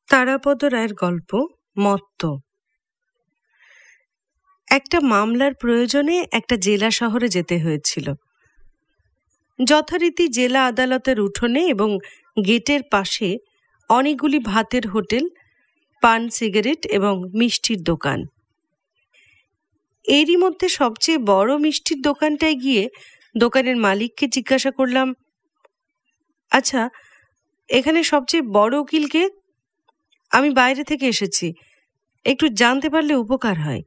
তারাপদ রায়ের গল্প মত্ত। একটা মামলার প্রয়োজনে একটা জেলা শহরে যেতে হয়েছিল। যথারীতি জেলা আদালতের উঠোনে এবং গেটের পাশে অনেকগুলি ভাতের হোটেল, পান, সিগারেট এবং মিষ্টির দোকান। এরই মধ্যে সবচেয়ে বড় মিষ্টির দোকানটায় গিয়ে দোকানের মালিককে জিজ্ঞাসা করলাম, আচ্ছা, এখানে সবচেয়ে বড় উকিলকে? আমি বাইরে থেকে এসেছি, একটু জানতে পারলে উপকার হয়।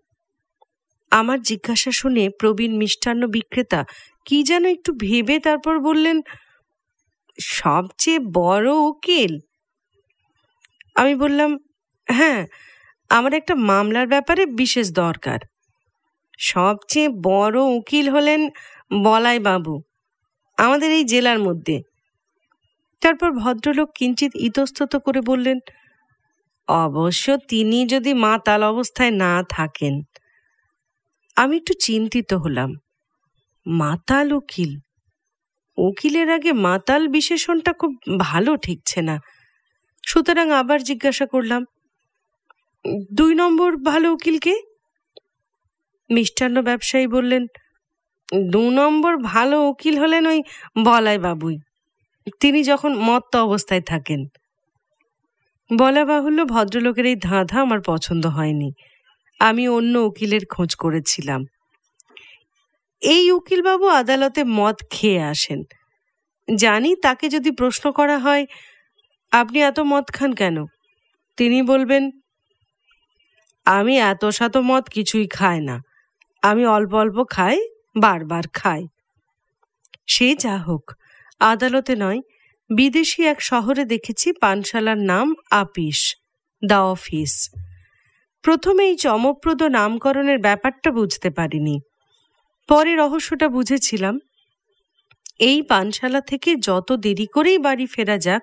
আমার জিজ্ঞাসা শুনে প্রবীণ মিষ্টান্ন বিক্রেতা কি যেন একটু ভেবে তারপর বললেন, সবচেয়ে বড় উকিল? আমি বললাম, হ্যাঁ, আমার একটা মামলার ব্যাপারে বিশেষ দরকার। সবচেয়ে বড় উকিল হলেন বলাই বাবু, আমাদের এই জেলার মধ্যে। তারপর ভদ্রলোক কিঞ্চিত ইতস্তত করে বললেন, অবশ্য তিনি যদি মাতাল অবস্থায় না থাকেন। আমি একটু চিন্তিত হলাম। মাতাল উকিল? উকিলের আগে মাতাল বিশেষণটা খুব ভালো ঠেকছে না। সুতরাং আবার জিজ্ঞাসা করলাম, 2 নম্বর ভালো উকিলকে? মিষ্টান্ন ব্যবসায়ী বললেন, 2 নম্বর ভালো উকিল হলেন ওই বলাই বাবুই, তিনি যখন মত্ত অবস্থায় থাকেন। বলা বাহুল্য, ভদ্রলোকের এই ধাঁধা আমার পছন্দ হয়নি। আমি অন্য উকিলের খোঁজ করেছিলাম। এই উকিলবাবু আদালতে মদ খেয়ে আসেন। জানি তাকে যদি প্রশ্ন করা হয়, আপনি এত মদ খান কেন, তিনি বলবেন, আমি এত শত মদ কিছুই খাই না, আমি অল্প অল্প খাই, বারবার খাই। সে যা হোক, আদালতে নয়, বিদেশি এক শহরে দেখেছি পানশালার নাম আপিস, দ্য অফিস। প্রথমে এই চমকপ্রদ নামকরণের ব্যাপারটা বুঝতে পারিনি, পরে রহস্যটা বুঝেছিলাম। এই পানশালা থেকে যত দেরি করেই বাড়ি ফেরা যাক,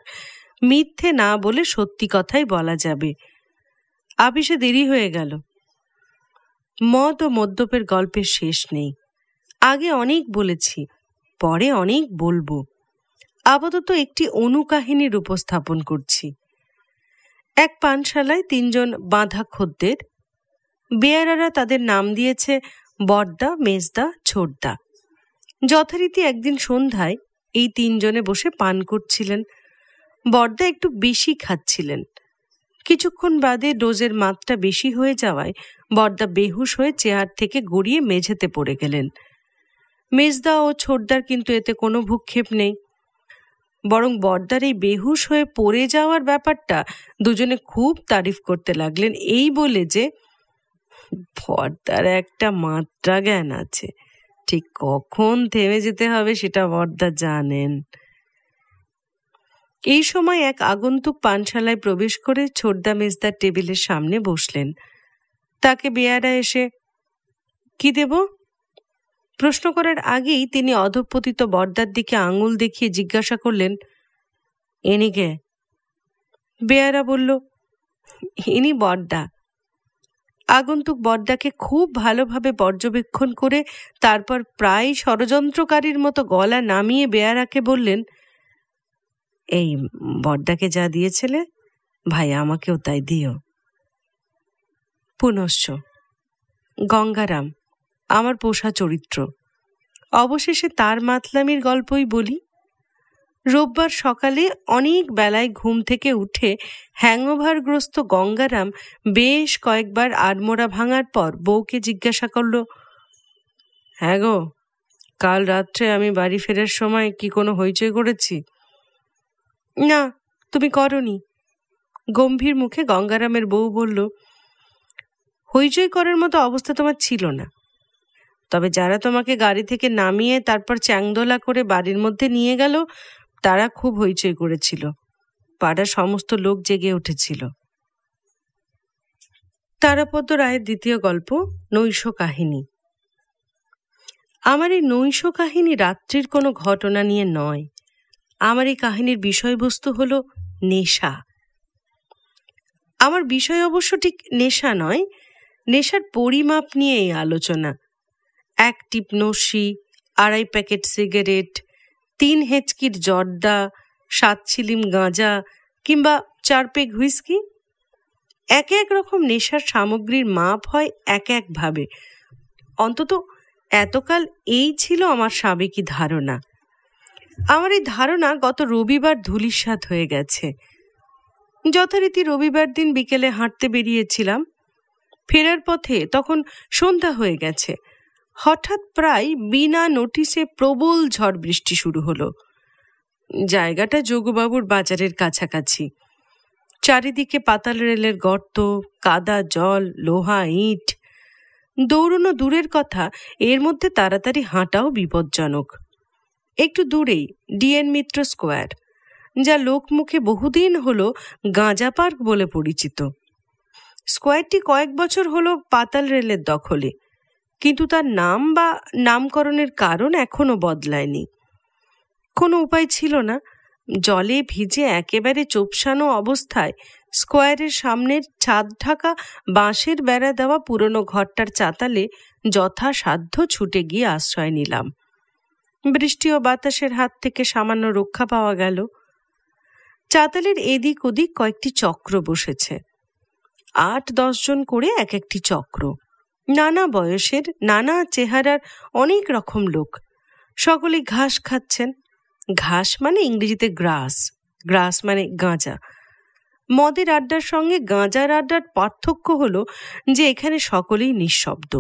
মিথ্যে না বলে সত্যি কথাই বলা যাবে। আপিসে দেরি হয়ে গেল। মদ ও মদ্যপের গল্পের শেষ নেই। আগে অনেক বলেছি, পরে অনেক বলবো। আপাতত একটি অনুকাহিনীর উপস্থাপন করছি। এক পানশালায় 3 জন বাঁধা খদ্দের। বেয়ারারা তাদের নাম দিয়েছে বড়দা, মেজদা, ছোটদা। যথারীতি একদিন সন্ধ্যায় এই 3 জনে বসে পান করছিলেন। বড়দা একটু বেশি খাচ্ছিলেন। কিছুক্ষণ বাদে ডোজের মাত্রা বেশি হয়ে যাওয়ায় বড়দা বেহুশ হয়ে চেয়ার থেকে গড়িয়ে মেঝেতে পড়ে গেলেন। মেজদা ও ছোটদার কিন্তু এতে কোনো ভূক্ষেপ নেই, বরং বড়দার এই বেহুশ হয়ে পড়ে যাওয়ার ব্যাপারটা দুজনে খুব তারিফ করতে লাগলেন, এই বলে যে বড়দার একটা মাত্রা জ্ঞান আছে, ঠিক কখন থেমে যেতে হবে সেটা বড়দা জানেন। এই সময় এক আগন্তুক পানশালায় প্রবেশ করে ছোটদা মেজদার টেবিলের সামনে বসলেন। তাকে বেয়ারা এসে, কি দেব? প্রশ্ন করার আগেই তিনি অধঃপতিত বড়দার দিকে আঙুল দেখিয়ে জিজ্ঞাসা করলেন, ইনি কে? বেয়ারা বলল, ইনি বড়দা। আগন্তুক বড়দাকে খুব ভালোভাবে পর্যবেক্ষণ করে তারপর প্রায় ষড়যন্ত্রকারীর মতো গলা নামিয়ে বেয়ারাকে বললেন, এই বড়দাকে যা দিয়েছিলে ভাই, আমাকেও তাই দিও। পুনশ্চ গঙ্গারাম আমার পোষা চরিত্র। অবশেষে তার মাতলামির গল্পই বলি। রোববার সকালে অনেক বেলায় ঘুম থেকে উঠে হ্যাংওভারগ্রস্ত গঙ্গারাম বেশ কয়েকবার আড়মোড়া ভাঙার পর বউকে জিজ্ঞাসা করল, হ্যাঁ গো, কাল রাত্রে আমি বাড়ি ফেরার সময় কি কোনো হইচই করেছি? না, তুমি করনি। গম্ভীর মুখে গঙ্গারামের বউ বলল, হইচই করার মতো অবস্থা তোমার ছিল না, তবে যারা তোমাকে গাড়ি থেকে নামিয়ে তারপর চ্যাংদোলা করে বাড়ির মধ্যে নিয়ে গেল তারা খুব হইচই করেছিল। পাড়ার সমস্ত লোক জেগে উঠেছিল। তারাপদ রায়ের দ্বিতীয় গল্প নৈশ কাহিনী। আমার এই নৈশ কাহিনী রাত্রির কোনো ঘটনা নিয়ে নয়। আমার এই কাহিনীর বিষয়বস্তু হলো নেশা। আমার বিষয় অবশ্য ঠিক নেশা নয়, নেশার পরিমাপ নিয়ে এই আলোচনা। 1 টিপ নস্যি, 2.5 প্যাকেট সিগারেট, 3 হেঁচকির জর্দা, 7 ছিলিম গাঁজা কিংবা 4 পেগ হুইস্কি, এক এক রকম নেশার সামগ্রীর মাপ হয় এক একভাবে। অন্তত এতকাল এই ছিল আমার সাবেকি ধারণা। আমার এই ধারণা গত রবিবার ধূলিসাৎ হয়ে গেছে। যথারীতি রবিবার দিন বিকেলে হাঁটতে বেরিয়েছিলাম। ফেরার পথে তখন সন্ধ্যা হয়ে গেছে। হঠাৎ প্রায় বিনা নোটিশে প্রবল ঝড় বৃষ্টি শুরু হলো। জায়গাটা যোগুবাবুর বাজারের কাছাকাছি। চারিদিকে পাতাল রেলের গর্ত, কাদা জল, লোহা ইট। দৌড়নো দূরের কথা, এর মধ্যে তাড়াতাড়ি হাঁটাও বিপজ্জনক। একটু দূরেই ডিএন মিত্র স্কোয়ার, যা লোকমুখে বহুদিন হলো গাঁজা পার্ক বলে পরিচিত। স্কোয়ারটি কয়েক বছর হলো পাতাল রেলের দখলে, কিন্তু তার নাম বা নামকরণের কারণ এখনো বদলায়নি। কোনো উপায় ছিল না। জলে ভিজে একেবারে চোপসানো অবস্থায় স্কোয়ারের সামনের ছাদ ঢাকা বাঁশের বেড়া দেওয়া পুরনো ঘরটার চাতালে যথাসাধ্য ছুটে গিয়ে আশ্রয় নিলাম। বৃষ্টি ও বাতাসের হাত থেকে সামান্য রক্ষা পাওয়া গেল। চাতালের এদিক ওদিক কয়েকটি চক্র বসেছে। 8-10 জন করে এক একটি চক্র। নানা বয়সের, নানা চেহারার অনেক রকম লোক। সকলেই ঘাস খাচ্ছেন। ঘাস মানে ইংরেজিতে গ্রাস, গ্রাস মানে গাঁজা। মদের আড্ডার সঙ্গে গাঁজার আড্ডার পার্থক্য হলো যে এখানে সকলেই নিঃশব্দ।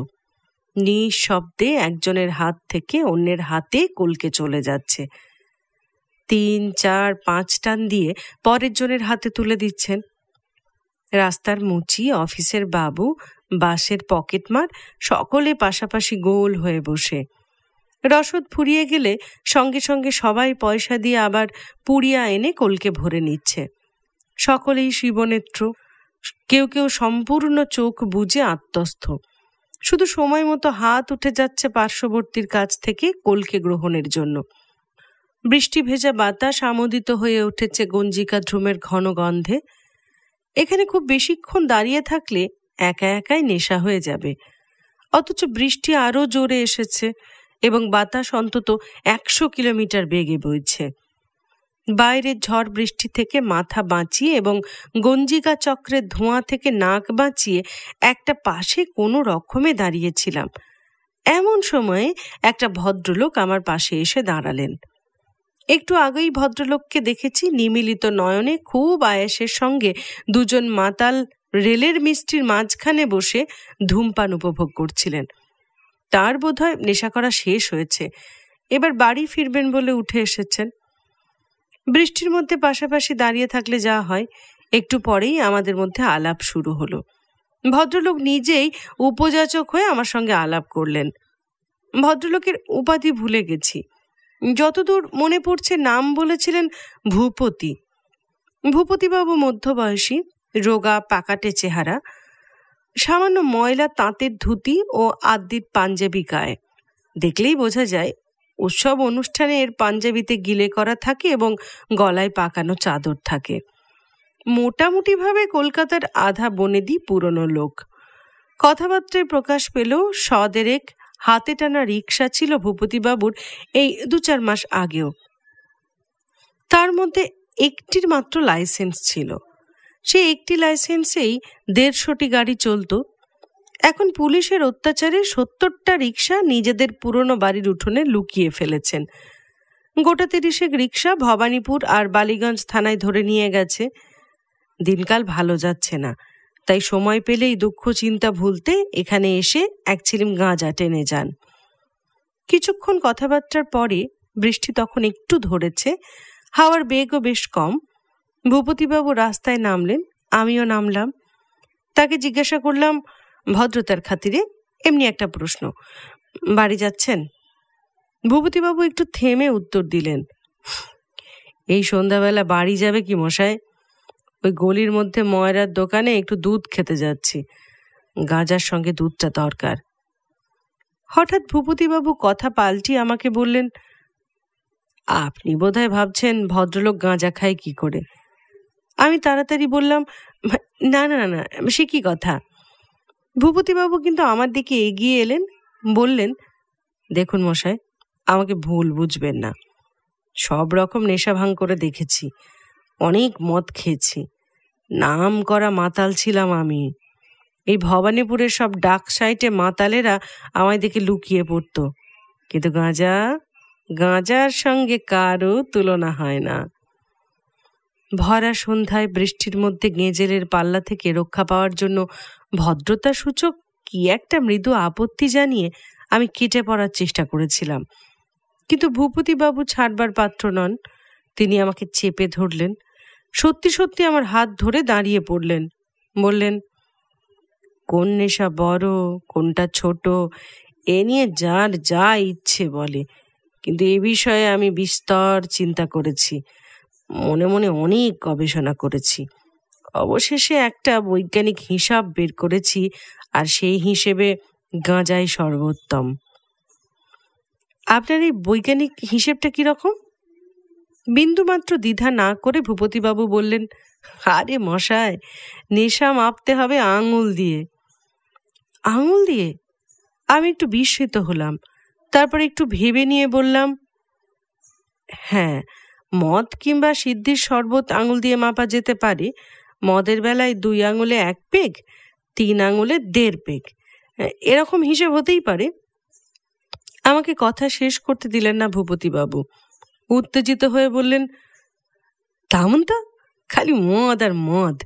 নিঃশব্দে একজনের হাত থেকে অন্যের হাতে কলকে চলে যাচ্ছে। 3-4-5 টান দিয়ে পরের জনের হাতে তুলে দিচ্ছেন। রাস্তার মুচি, অফিসের বাবু, বাসের পকেটমার সকলে পাশাপাশি গোল হয়ে বসে। রসদ ফুরিয়ে গেলে সঙ্গে সঙ্গে সবাই পয়সা দিয়ে আবার পুড়িয়া এনে কলকে ভরে নিচ্ছে। সকলেই শিবনেত্র। কেউ কেউ সম্পূর্ণ চোখ বুজে আত্মস্থ। শুধু সময় মতো হাত উঠে যাচ্ছে পার্শ্ববর্তীর কাছ থেকে কলকে গ্রহণের জন্য। বৃষ্টি ভেজা বাতাস আমোদিত হয়ে উঠেছে গঞ্জিকা ধ্রুমের ঘন গন্ধে। এখানে খুব বেশিক্ষণ দাঁড়িয়ে থাকলে একা একাই নেশা হয়ে যাবে। অথচ বৃষ্টি আরো জোরে এসেছে এবং বাতাস অন্তত 100 কিলোমিটার বেগে বইছে। বাইরের ঝড় বৃষ্টি থেকে মাথা বাঁচিয়ে এবং গঞ্জিকা চক্রের ধোঁয়া থেকে নাক বাঁচিয়ে একটা পাশে কোনো রকমে দাঁড়িয়েছিলাম। এমন সময়ে একটা ভদ্রলোক আমার পাশে এসে দাঁড়ালেন। একটু আগেই ভদ্রলোককে দেখেছি নিমিলিত নয়নে খুব আয়াসের সঙ্গে দুজন মাতাল রেলের মিস্ত্রির মাঝখানে বসে ধূমপান উপভোগ করছিলেন। তার বোধহয় নেশা করা শেষ হয়েছে, এবার বাড়ি ফিরবেন বলে উঠে এসেছেন। বৃষ্টির মধ্যে পাশাপাশি দাঁড়িয়ে থাকলে যা হয়, একটু পরেই আমাদের মধ্যে আলাপ শুরু হলো। ভদ্রলোক নিজেই উপযাচক হয়ে আমার সঙ্গে আলাপ করলেন। ভদ্রলোকের উপাধি ভুলে গেছি। যতদূর মনে পড়ছে নাম বলেছিলেন ভূপতি। ভূপতিবাবু মধ্যবয়সী, রোগা পাকাটে চেহারা, সামান্য ময়লা তাঁতের ধুতি ও আদ্যির পাঞ্জাবি গায়ে। দেখলেই বোঝা যায় উৎসব অনুষ্ঠানে এর পাঞ্জাবিতে গিলে করা থাকে এবং গলায় পাকানো চাদর থাকে। মোটামুটিভাবে কলকাতার আধা বনেদি পুরনো লোক। কথাবার্তায় প্রকাশ পেলেও সদেরেক হাতে টানা রিক্সা ছিল ভূপতিবাবুর এই 2-4 মাস আগেও। তার মধ্যে একটির মাত্র লাইসেন্স ছিল। সে একটি লাইসেন্সেই 150টি গাড়ি চলত। এখন পুলিশের অত্যাচারে 70টা রিক্সা নিজেদের পুরনো বাড়ির উঠোনে লুকিয়ে ফেলেছেন। গোটা 30 রিক্সা ভবানীপুর আর বালিগঞ্জ থানায় ধরে নিয়ে গেছে। দিনকাল ভালো যাচ্ছে না, তাই সময় পেলেই দুঃখ চিন্তা ভুলতে এখানে এসে এক ছিলিম গাঁজা টেনে যান। কিছুক্ষণ কথাবার্তার পরে বৃষ্টি তখন একটু ধরেছে, হাওয়ার বেগও বেশ কম। ভূপতিবাবু রাস্তায় নামলেন, আমিও নামলাম। তাকে জিজ্ঞাসা করলাম ভদ্রতার খাতিরে এমনি একটা প্রশ্ন, বাড়ি যাচ্ছেন? ভূপতিবাবু একটু থেমে উত্তর দিলেন, এই সন্ধ্যাবেলা বাড়ি যাবে কি মশাই? ওই গলির মধ্যে ময়রার দোকানে একটু দুধ খেতে যাচ্ছি, গাঁজার সঙ্গে দুধটা দরকার। হঠাৎ ভূপতিবাবু কথা পাল্টি আমাকে বললেন, আপনি বোধহয় ভাবছেন ভদ্রলোক গাঁজা খায় কি করে। আমি তাড়াতাড়ি বললাম, না না না, সে কি কথা। ভূপতিবাবু কিন্তু আমার দিকে এগিয়ে এলেন, বললেন, দেখুন মশাই, আমাকে ভুল বুঝবেন না। সব রকম নেশা ভাঙ করে দেখেছি, অনেক মদ খেয়েছি, নাম করা মাতাল ছিলাম আমি। এই ভবানীপুরের সব ডাক সাইটে মাতালেরা আমায় দেখে লুকিয়ে পড়তো, কিন্তু গাঁজার সঙ্গে কারও তুলনা হয় না। ভরা সন্ধ্যায় বৃষ্টির মধ্যে গেঁজেলের পাল্লা থেকে রক্ষা পাওয়ার জন্য ভদ্রতা সূচক কি একটা মৃদু আপত্তি জানিয়ে আমি কেটে পড়ার চেষ্টা করেছিলাম, কিন্তু ভূপতিবাবু ছাড়বার পাত্র নন। তিনি আমাকে চেপে ধরলেন, সত্যি সত্যি আমার হাত ধরে দাঁড়িয়ে পড়লেন, বললেন, কোন নেশা বড় কোনটা ছোট এ নিয়ে যার যা ইচ্ছে বলে, কিন্তু এ বিষয়ে আমি বিস্তর চিন্তা করেছি, মনে মনে অনেক গবেষণা করেছি, অবশেষে একটা বৈজ্ঞানিক হিসাব বের করেছি, আর সেই হিসেবে গাঁজাই সর্বোত্তম। আপনার এই বৈজ্ঞানিক হিসেবটা কিরকম? বিন্দুমাত্র দ্বিধা না করে ভূপতিবাবু বললেন, আরে মশাই, নেশা মাপতে হবে আঙুল দিয়ে। আঙুল দিয়ে? আমি একটু বিস্মিত হলাম, তারপর একটু ভেবে নিয়ে বললাম, হ্যাঁ, মদ কিংবা সিদ্ধির শরবত আঙুল দিয়ে মাপা যেতে পারে। মদের বেলায় 2 আঙুলে 1 পেগ, 3 আঙুলে 1.5 পেগ, এরকম হিসেব হতেই পারে। আমাকে কথা শেষ করতে দিলেন না ভূপতিবাবু, উত্তেজিত হয়ে বললেন, তেমন তো খালি মদ আর মদ।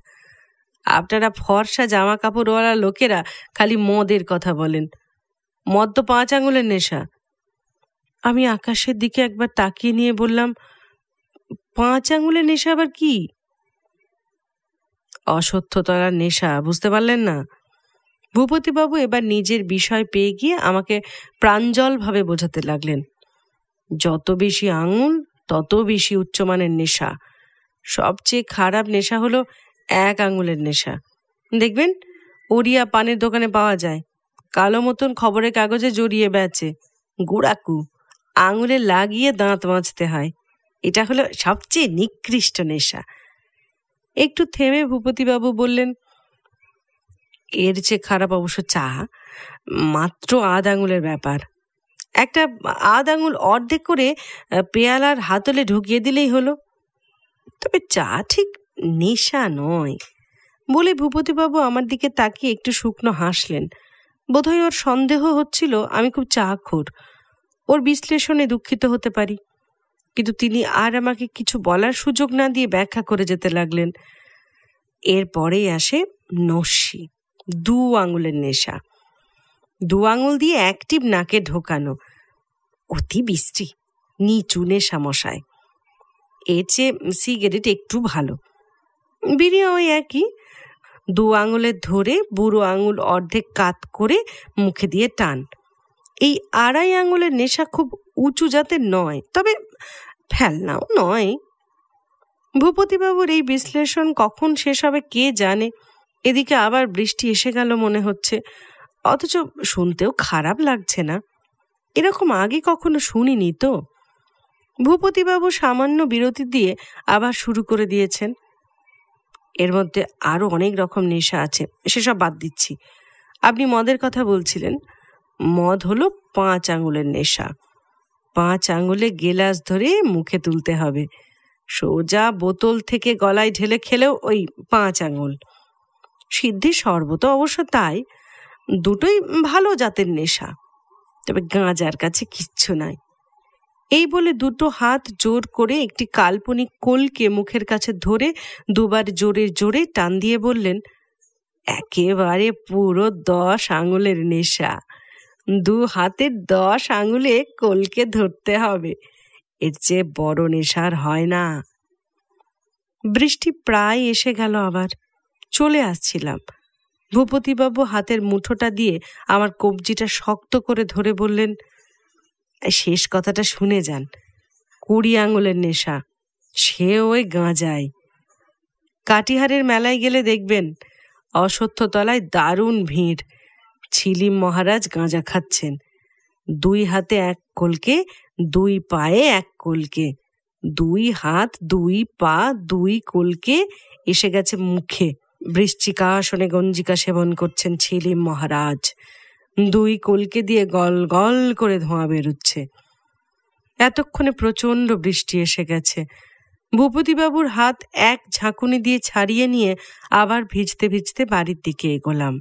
আপনারা ফর্সা জামা কাপড়ওয়ালা লোকেরা খালি মদের কথা বলেন, মদ তো 5 আঙুলের নেশা। আমি আকাশের দিকে একবার তাকিয়ে নিয়ে বললাম, 5 আঙুলের নেশা আবার কি? অসত্যতলার নেশা, বুঝতে পারলেন না? ভূপতিবাবু এবার নিজের বিষয় পেয়ে গিয়ে আমাকে প্রাঞ্জলভাবে বোঝাতে লাগলেন, যত বেশি আঙুল তত বেশি উচ্চমানের নেশা। সবচেয়ে খারাপ নেশা হলো 1 আঙুলের নেশা। দেখবেন ওড়িয়া পানের দোকানে পাওয়া যায়, কালো মতন খবরের কাগজে জড়িয়ে বেচে, গুড়াকু, আঙুলে লাগিয়ে দাঁত মাজতে হয়। এটা হলো সবচেয়ে নিকৃষ্ট নেশা। একটু থেমে ভূপতিবাবু বললেন, এর চেয়ে খারাপ অবশ্য চা, মাত্র 1/2 আঙুলের ব্যাপার। একটা 1/2 আঙুল অর্ধেক করে পেয়ালার হাতলে ঢুকিয়ে দিলেই হলো। তবে চা ঠিক নেশা নয় বলে ভূপতিবাবু আমার দিকে তাকিয়ে একটু শুকনো হাসলেন। বোধহয় ওর সন্দেহ হচ্ছিল আমি খুব চাখোর, ওর বিশ্লেষণে দুঃখিত হতে পারি। কিন্তু তিনি আর আমাকে কিছু বলার সুযোগ না দিয়ে ব্যাখ্যা করে যেতে লাগলেন, এরপরেই আসে নস্যি, 2 আঙুলের নেশা। 2 আঙুল দিয়ে 1 টিপ নাকে ঢোকানো, অতি বিশ্রী নিচু নেশা মশায়। এর চেয়ে সিগারেট একটু ভালো, বিড়ি ওই একই। 2 আঙুলের ধরে বুড়ো আঙুল অর্ধেক কাত করে মুখে দিয়ে টান। এই 2.5 আঙুলের নেশা খুব উঁচু জাতের নয়, তবে ফেলনাও নয়। ভূপতিবাবুর এই বিশ্লেষণ কখন শেষ হবে কে জানে। এদিকে আবার বৃষ্টি এসে গেল মনে হচ্ছে, অথচ শুনতেও খারাপ লাগছে না। এরকম আগে কখনো শুনিনি তো। ভূপতিবাবু সামান্য বিরতি দিয়ে আবার শুরু করে দিয়েছেন, এর মধ্যে আরো অনেক রকম নেশা আছে, সেসব বাদ দিচ্ছি। আপনি মদের কথা বলছিলেন, মদ হলো 5 আঙুলের নেশা। 5 আঙুলে গেলাস ধরে মুখে তুলতে হবে, সোজা বোতল থেকে গলায় ঢেলে খেলেও ওই 5 আঙুল। সিদ্ধির শরবত অবশ্য তাই, দুটোই ভালো জাতের নেশা, তবে গাঁজার কাছে কিচ্ছু নাই। এই বলে 2 হাত জোর করে একটি কাল্পনিক কোলকে মুখের কাছে ধরে 2 বার জোরে জোরে টান দিয়ে বললেন, একেবারে পুরো 10 আঙুলের নেশা। 2 হাতের 10 আঙুলে কোলকে ধরতে হবে, এর চেয়ে বড় নেশার হয় না। বৃষ্টি প্রায় এসে গেল, আবার চলে আসছিলাম। ভূপতিবাবু হাতের মুঠোটা দিয়ে আমার কবজিটা শক্ত করে ধরে বললেন, শেষ কথাটা শুনে যান। 20 আঙুলের নেশা, সে ওই গাঁজায়। কাটিহারের মেলায় গেলে দেখবেন অশ্বত্থতলায় দারুণ ভিড়। ছিলিম মহারাজ গাঁজা খাচ্ছেন, 2 হাতে 1 কলকে, 2 পায়ে 1 কলকে, 2 হাত 2 পা 2 কলকে এসে গেছে মুখে। বৃশ্চিকাসনে গঞ্জিকা সেবন করছেন ছিলিম মহারাজ। 2 কলকে দিয়ে গল গল করে ধোঁয়া বেরোচ্ছে। এতক্ষণে প্রচণ্ড বৃষ্টি এসে গেছে। ভূপতিবাবুর হাত এক ঝাঁকুনি দিয়ে ছাড়িয়ে নিয়ে আবার ভিজতে ভিজতে বাড়ির দিকে এগোলাম।